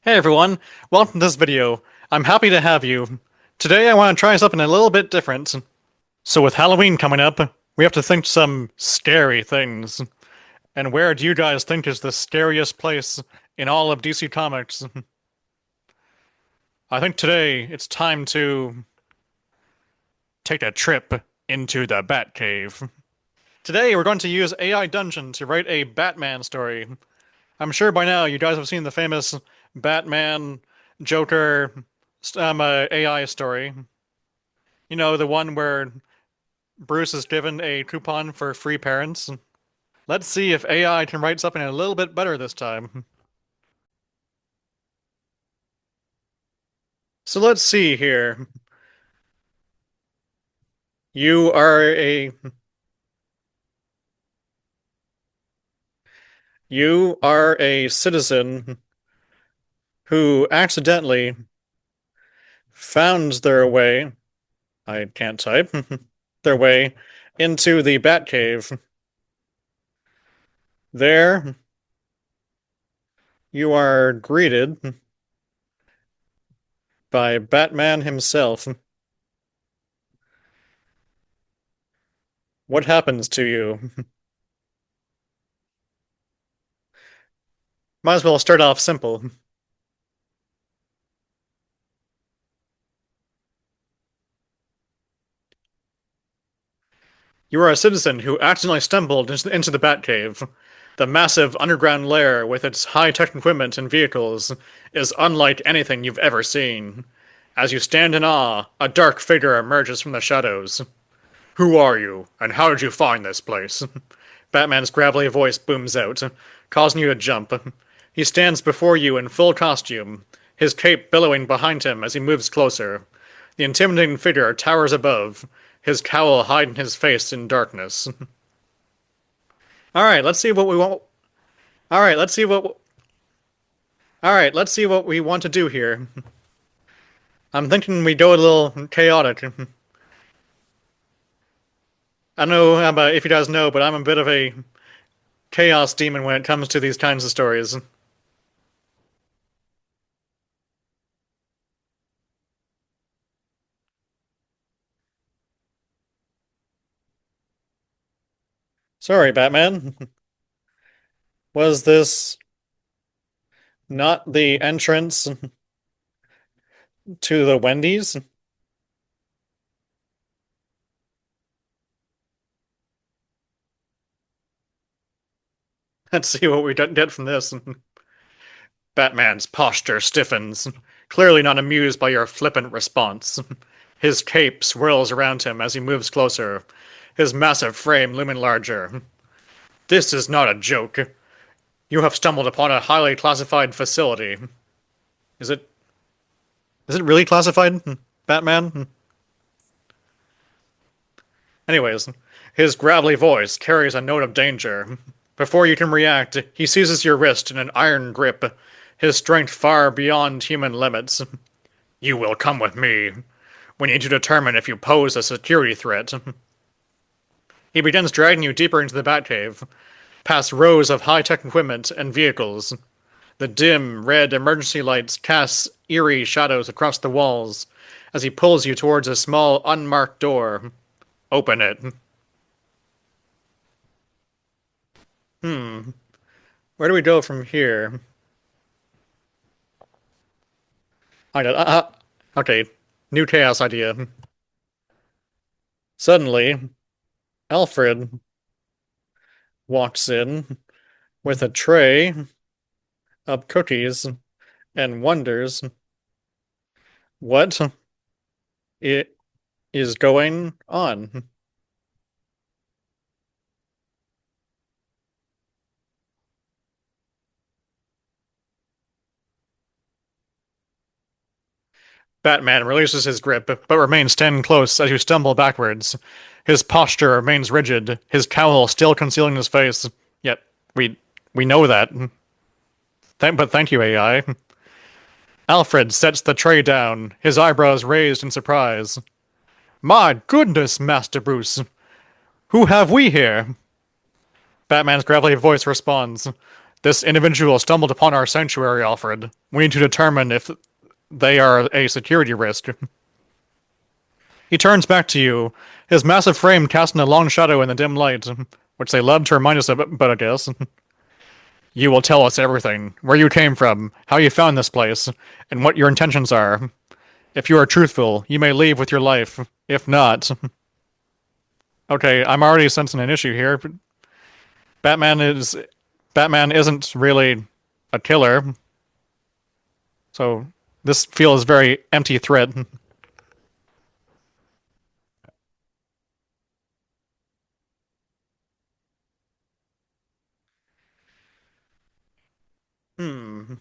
Hey everyone, welcome to this video. I'm happy to have you. Today I want to try something a little bit different. So with Halloween coming up, we have to think some scary things. And where do you guys think is the scariest place in all of DC Comics? I think today it's time to take a trip into the Batcave. Today we're going to use AI Dungeon to write a Batman story. I'm sure by now you guys have seen the famous Batman Joker AI story. You know, the one where Bruce is given a coupon for free parents. Let's see if AI can write something a little bit better this time. So let's see here. You are a you are a citizen who accidentally found their way, I can't type, their way into the Batcave. There, you are greeted by Batman himself. What happens to you? Might as well start off simple. You are a citizen who accidentally stumbled into the Batcave. The massive underground lair with its high-tech equipment and vehicles is unlike anything you've ever seen. As you stand in awe, a dark figure emerges from the shadows. Who are you, and how did you find this place? Batman's gravelly voice booms out, causing you to jump. He stands before you in full costume, his cape billowing behind him as he moves closer. The intimidating figure towers above, his cowl hiding his face in darkness. All right, let's see what we want. All right, let's see what. All right, let's see what we want to do here. I'm thinking we go a little chaotic. I don't know if you guys know, but I'm a bit of a chaos demon when it comes to these kinds of stories. Sorry, Batman. Was this not the entrance to the Wendy's? Let's see what we get from this. Batman's posture stiffens, clearly not amused by your flippant response. His cape swirls around him as he moves closer, his massive frame looming larger. This is not a joke. You have stumbled upon a highly classified facility. Is it is it really classified, Batman? Anyways, his gravelly voice carries a note of danger. Before you can react, he seizes your wrist in an iron grip, his strength far beyond human limits. You will come with me. We need to determine if you pose a security threat. He begins dragging you deeper into the Batcave, past rows of high-tech equipment and vehicles. The dim, red emergency lights cast eerie shadows across the walls as he pulls you towards a small, unmarked door. Open it. Where do we go from here? Okay, new chaos idea. Suddenly, Alfred walks in with a tray of cookies and wonders what it is going on. Batman releases his grip, but remains standing close as you stumble backwards. His posture remains rigid, his cowl still concealing his face. Yet, we know that. But thank you, AI. Alfred sets the tray down, his eyebrows raised in surprise. My goodness, Master Bruce! Who have we here? Batman's gravelly voice responds. This individual stumbled upon our sanctuary, Alfred. We need to determine if they are a security risk. He turns back to you, his massive frame casting a long shadow in the dim light, which they love to remind us of, but I guess. You will tell us everything, where you came from, how you found this place, and what your intentions are. If you are truthful, you may leave with your life. If not, okay, I'm already sensing an issue here. Batman is Batman isn't really a killer, so this feels very empty threat. Hmm.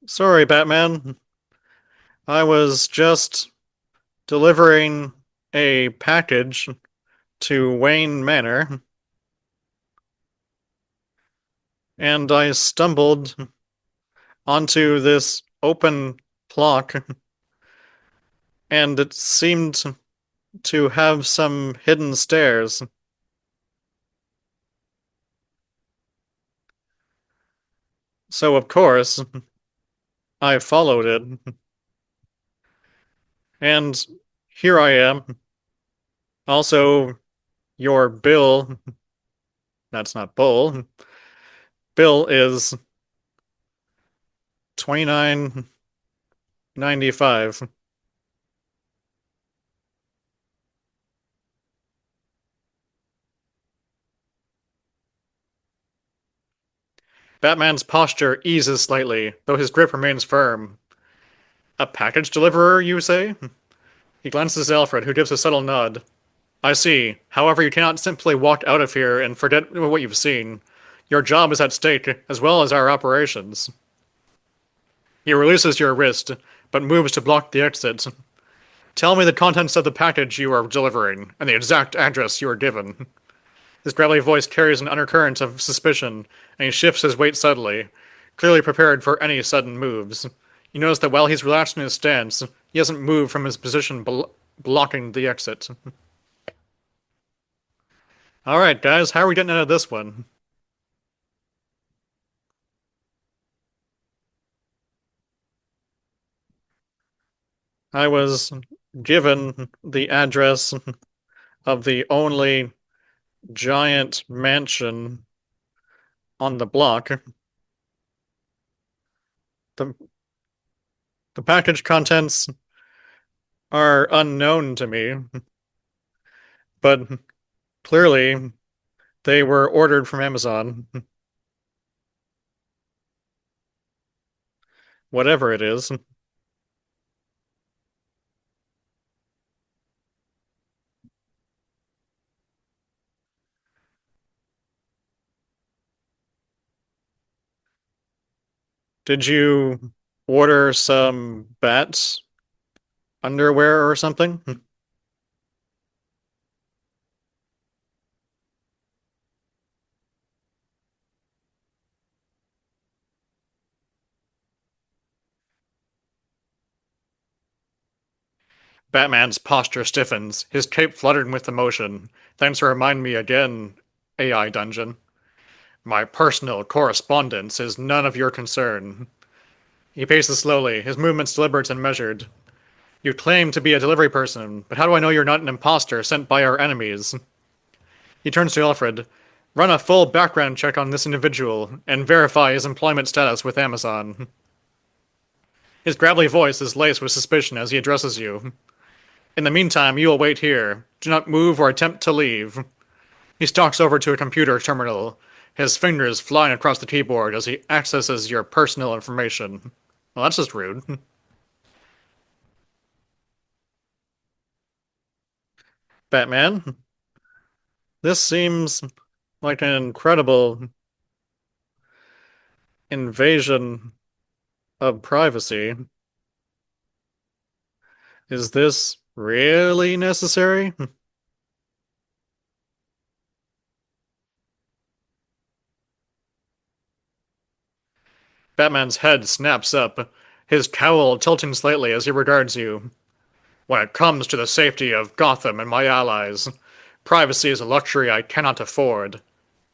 Sorry, Batman. I was just delivering a package to Wayne Manor, and I stumbled onto this open block, and it seemed to have some hidden stairs. So, of course, I followed it, and here I am. Also, your bill, that's not bull, bill is 29.95. Batman's posture eases slightly, though his grip remains firm. A package deliverer, you say? He glances at Alfred, who gives a subtle nod. I see. However, you cannot simply walk out of here and forget what you've seen. Your job is at stake, as well as our operations. He releases your wrist, but moves to block the exit. Tell me the contents of the package you are delivering, and the exact address you are given. His gravelly voice carries an undercurrent of suspicion, and he shifts his weight subtly, clearly prepared for any sudden moves. You notice that while he's relaxed in his stance, he hasn't moved from his position blocking the exit. Alright, guys, how are we getting out of this one? I was given the address of the only giant mansion on the block. The, the package contents are unknown to me, but clearly they were ordered from Amazon, whatever it is. Did you order some bats underwear or something? Batman's posture stiffens, his cape fluttered with emotion. Thanks to remind me again, AI Dungeon. My personal correspondence is none of your concern. He paces slowly, his movements deliberate and measured. You claim to be a delivery person, but how do I know you're not an imposter sent by our enemies? He turns to Alfred. Run a full background check on this individual and verify his employment status with Amazon. His gravelly voice is laced with suspicion as he addresses you. In the meantime, you will wait here. Do not move or attempt to leave. He stalks over to a computer terminal, his fingers flying across the keyboard as he accesses your personal information. Well, that's just rude. Batman, this seems like an incredible invasion of privacy. Is this really necessary? Batman's head snaps up, his cowl tilting slightly as he regards you. When it comes to the safety of Gotham and my allies, privacy is a luxury I cannot afford.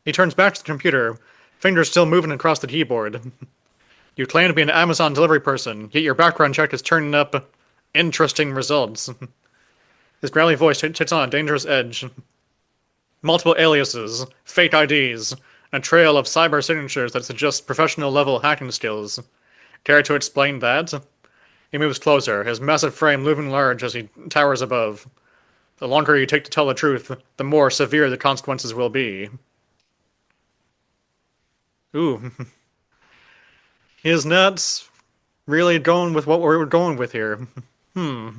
He turns back to the computer, fingers still moving across the keyboard. You claim to be an Amazon delivery person, yet your background check is turning up interesting results. His growly voice takes on a dangerous edge. Multiple aliases, fake IDs, a trail of cyber signatures that suggest professional level hacking skills. Care to explain that? He moves closer, his massive frame looming large as he towers above. The longer you take to tell the truth, the more severe the consequences will be. Ooh, he is not really going with what we're going with here. This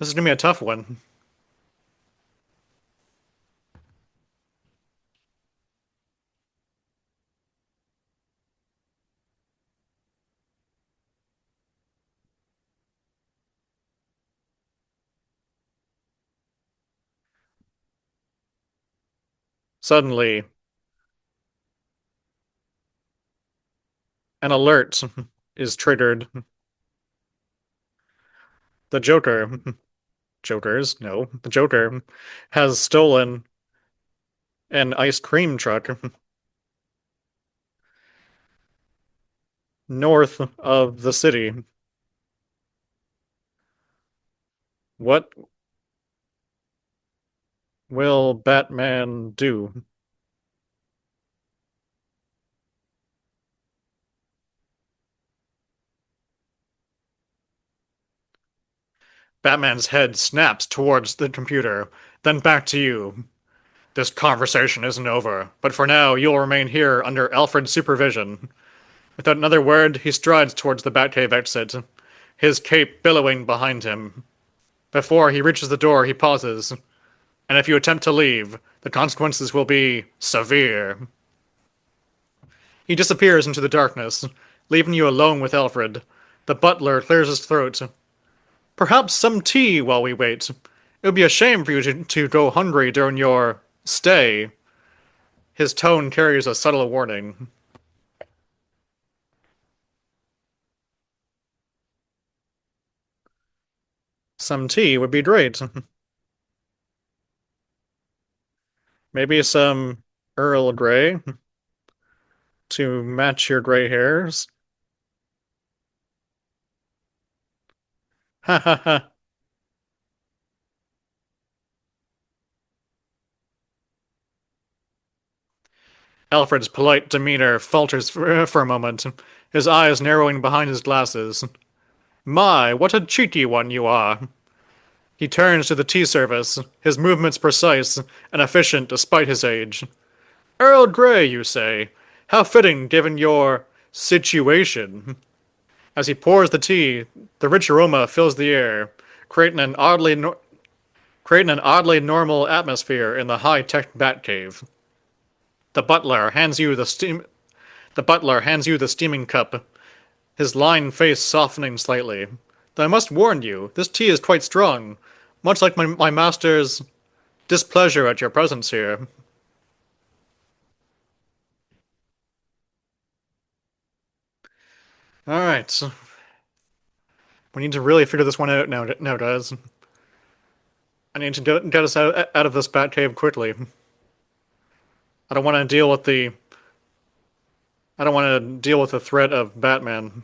is gonna be a tough one. Suddenly, an alert is triggered. The Joker, Jokers, no, the Joker has stolen an ice cream truck north of the city. What will Batman do? Batman's head snaps towards the computer, then back to you. This conversation isn't over, but for now you'll remain here under Alfred's supervision. Without another word, he strides towards the Batcave exit, his cape billowing behind him. Before he reaches the door, he pauses, and if you attempt to leave, the consequences will be severe. He disappears into the darkness, leaving you alone with Alfred. The butler clears his throat. Perhaps some tea while we wait. It would be a shame for you to go hungry during your stay. His tone carries a subtle warning. Some tea would be great. Maybe some Earl Grey to match your gray hairs. Ha ha ha. Alfred's polite demeanor falters for a moment, his eyes narrowing behind his glasses. My, what a cheeky one you are. He turns to the tea service, his movements precise and efficient despite his age. Earl Grey, you say? How fitting given your situation. As he pours the tea, the rich aroma fills the air, creating an oddly normal atmosphere in the high-tech Batcave. The butler hands you the steam. The butler hands you the steaming cup, his lined face softening slightly. Though I must warn you, this tea is quite strong, much like my master's displeasure at your presence here. All right, so we need to really figure this one out now, guys. I need to get us out of this Batcave quickly. I don't want to deal with the. I don't want to deal with the threat of Batman.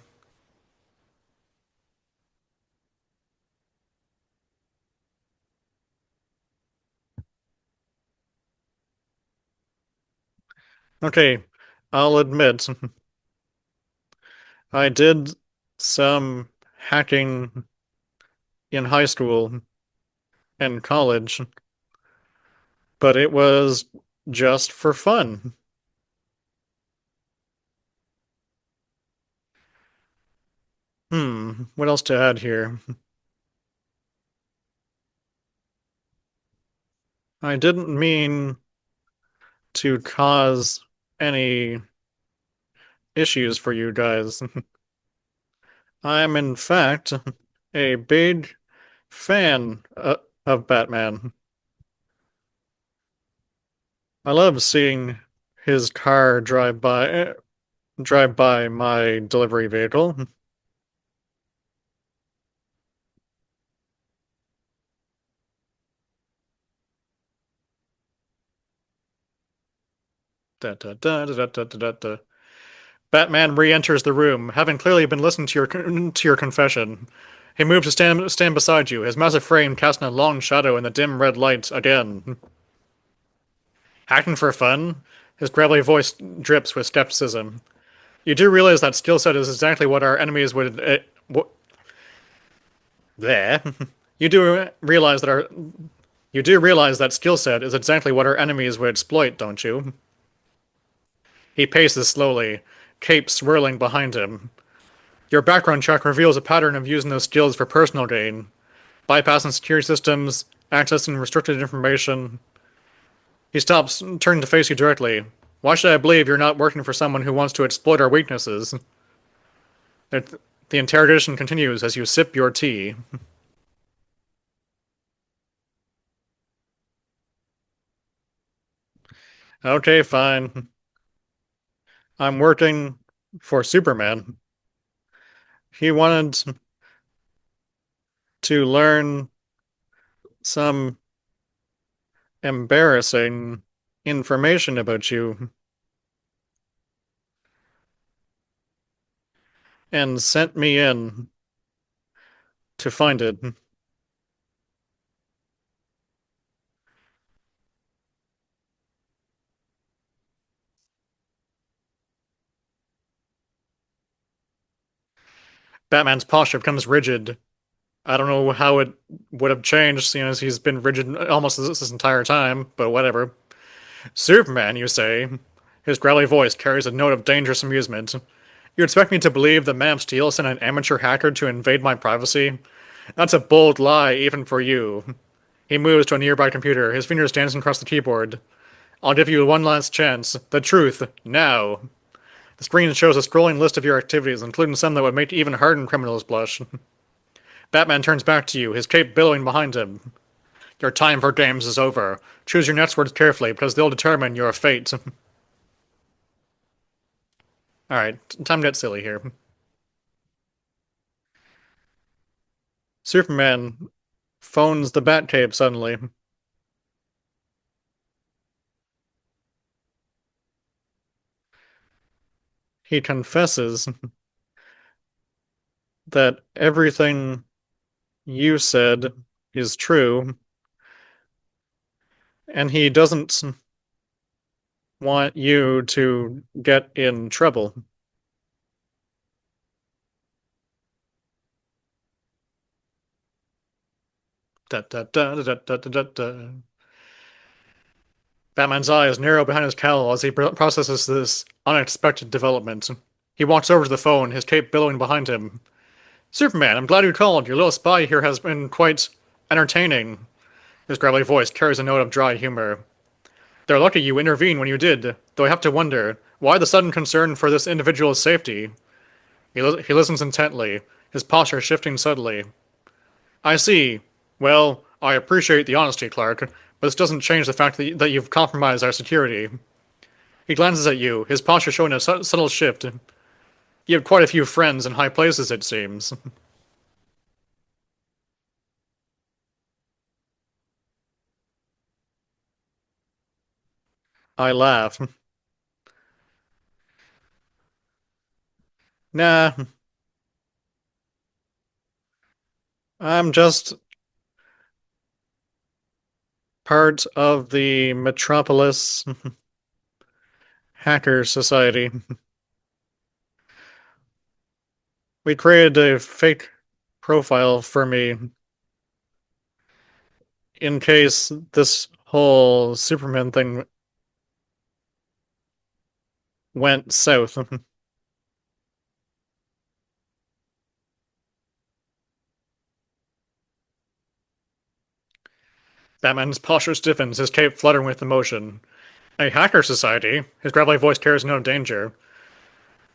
Okay, I'll admit, I did some hacking in high school and college, but it was just for fun. What else to add here? I didn't mean to cause any issues for you guys. I'm, in fact, a big fan of Batman. I love seeing his car drive by my delivery vehicle. Da, da, da, da, da, da, da, da. Batman re-enters the room, having clearly been listening to your confession. He moves to stand beside you, his massive frame casting a long shadow in the dim red light again. Acting for fun? His gravelly voice drips with skepticism. You do realize that skill set is exactly what our enemies would. There. You do realize that our. You do realize that skill set is exactly what our enemies would exploit, don't you? He paces slowly, cape swirling behind him. Your background check reveals a pattern of using those skills for personal gain, bypassing security systems, accessing restricted information. He stops, turning to face you directly. Why should I believe you're not working for someone who wants to exploit our weaknesses? The interrogation continues as you sip your tea. Okay, fine. I'm working for Superman. He wanted to learn some embarrassing information about you and sent me in to find it. Batman's posture becomes rigid. I don't know how it would have changed, seeing as he's been rigid almost this entire time, but whatever. Superman, you say? His growly voice carries a note of dangerous amusement. You expect me to believe that Man of Steel sent an amateur hacker to invade my privacy? That's a bold lie, even for you. He moves to a nearby computer, his fingers dancing across the keyboard. I'll give you one last chance. The truth, now. The screen shows a scrolling list of your activities, including some that would make even hardened criminals blush. Batman turns back to you, his cape billowing behind him. Your time for games is over. Choose your next words carefully, because they'll determine your fate. Alright, time to get silly here. Superman phones the Batcave suddenly. He confesses that everything you said is true, and he doesn't want you to get in trouble. Da, da, da, da, da, da, da, da. Batman's eyes narrow behind his cowl as he processes this unexpected development. He walks over to the phone, his cape billowing behind him. Superman, I'm glad you called. Your little spy here has been quite entertaining. His gravelly voice carries a note of dry humor. They're lucky you intervened when you did, though I have to wonder, why the sudden concern for this individual's safety? He listens intently, his posture shifting subtly. I see. Well, I appreciate the honesty, Clark, but this doesn't change the fact that you've compromised our security. He glances at you, his posture showing a subtle shift. You have quite a few friends in high places, it seems. I laugh. Nah, I'm just part of the Metropolis Hacker Society. We created a fake profile for me in case this whole Superman thing went south. Batman's posture stiffens, his cape fluttering with emotion. A hacker society? His gravelly voice carries no danger.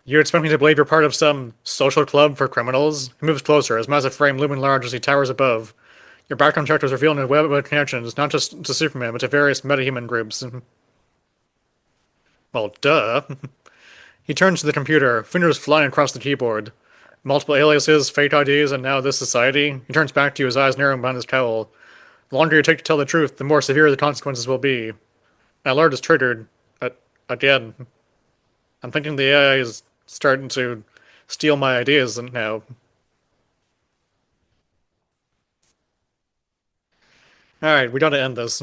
You expect me to believe you're part of some social club for criminals? He moves closer, his massive frame looming large as he towers above. Your background check was revealing a web of connections, not just to Superman, but to various metahuman groups. Well, duh. He turns to the computer, fingers flying across the keyboard. Multiple aliases, fake IDs, and now this society. He turns back to you, his eyes narrowing behind his cowl. The longer you take to tell the truth, the more severe the consequences will be. My alert is triggered. Again. I'm thinking the AI is starting to steal my ideas now. Alright, we gotta end this.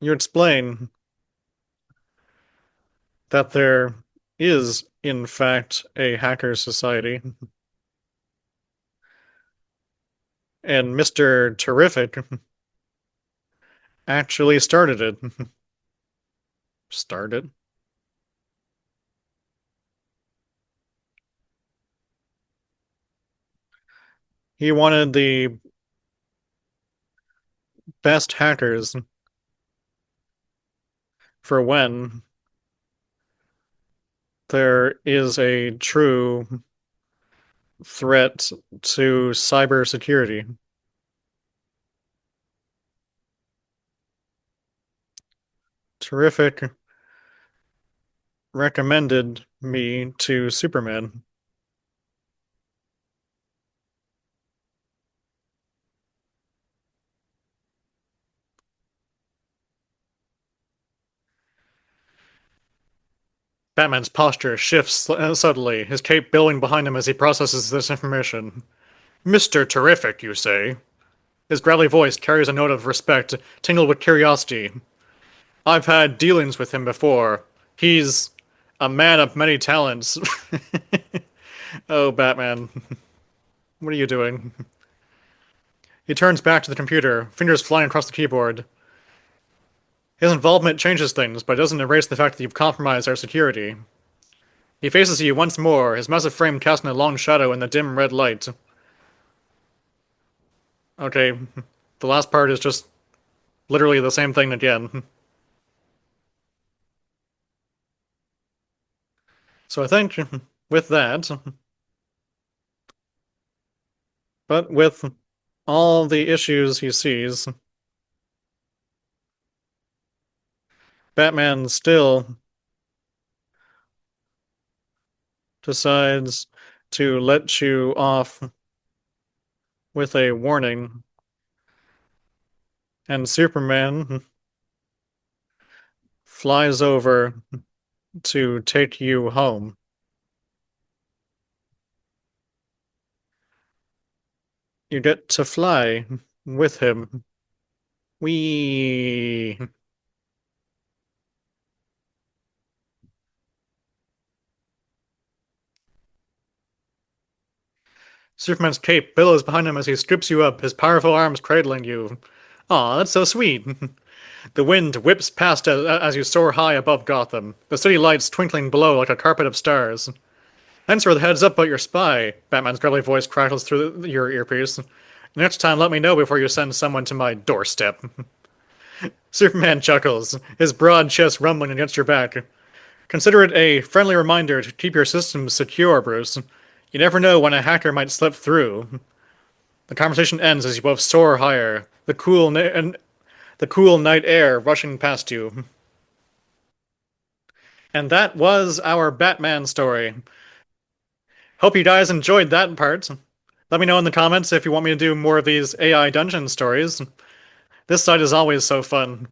You explain that there is, in fact, a hacker society, and Mr. Terrific actually started it. Started? He wanted the best hackers for when there is a true threat to cybersecurity. Terrific recommended me to Superman. Batman's posture shifts subtly, his cape billowing behind him as he processes this information. Mr. Terrific, you say? His gravelly voice carries a note of respect, tingled with curiosity. I've had dealings with him before. He's a man of many talents. Oh, Batman. What are you doing? He turns back to the computer, fingers flying across the keyboard. His involvement changes things, but it doesn't erase the fact that you've compromised our security. He faces you once more, his massive frame casting a long shadow in the dim red light. Okay, the last part is just literally the same thing again. So I think with that, but with all the issues he sees, Batman still decides to let you off with a warning, and Superman flies over to take you home. You get to fly with him. Whee! Superman's cape billows behind him as he scoops you up, his powerful arms cradling you. Aw, that's so sweet. The wind whips past as you soar high above Gotham, the city lights twinkling below like a carpet of stars. Thanks for the heads up about your spy, Batman's gravelly voice crackles through your earpiece. Next time, let me know before you send someone to my doorstep. Superman chuckles, his broad chest rumbling against your back. Consider it a friendly reminder to keep your systems secure, Bruce. You never know when a hacker might slip through. The conversation ends as you both soar higher, the cool night air rushing past you. And that was our Batman story. Hope you guys enjoyed that part. Let me know in the comments if you want me to do more of these AI dungeon stories. This site is always so fun.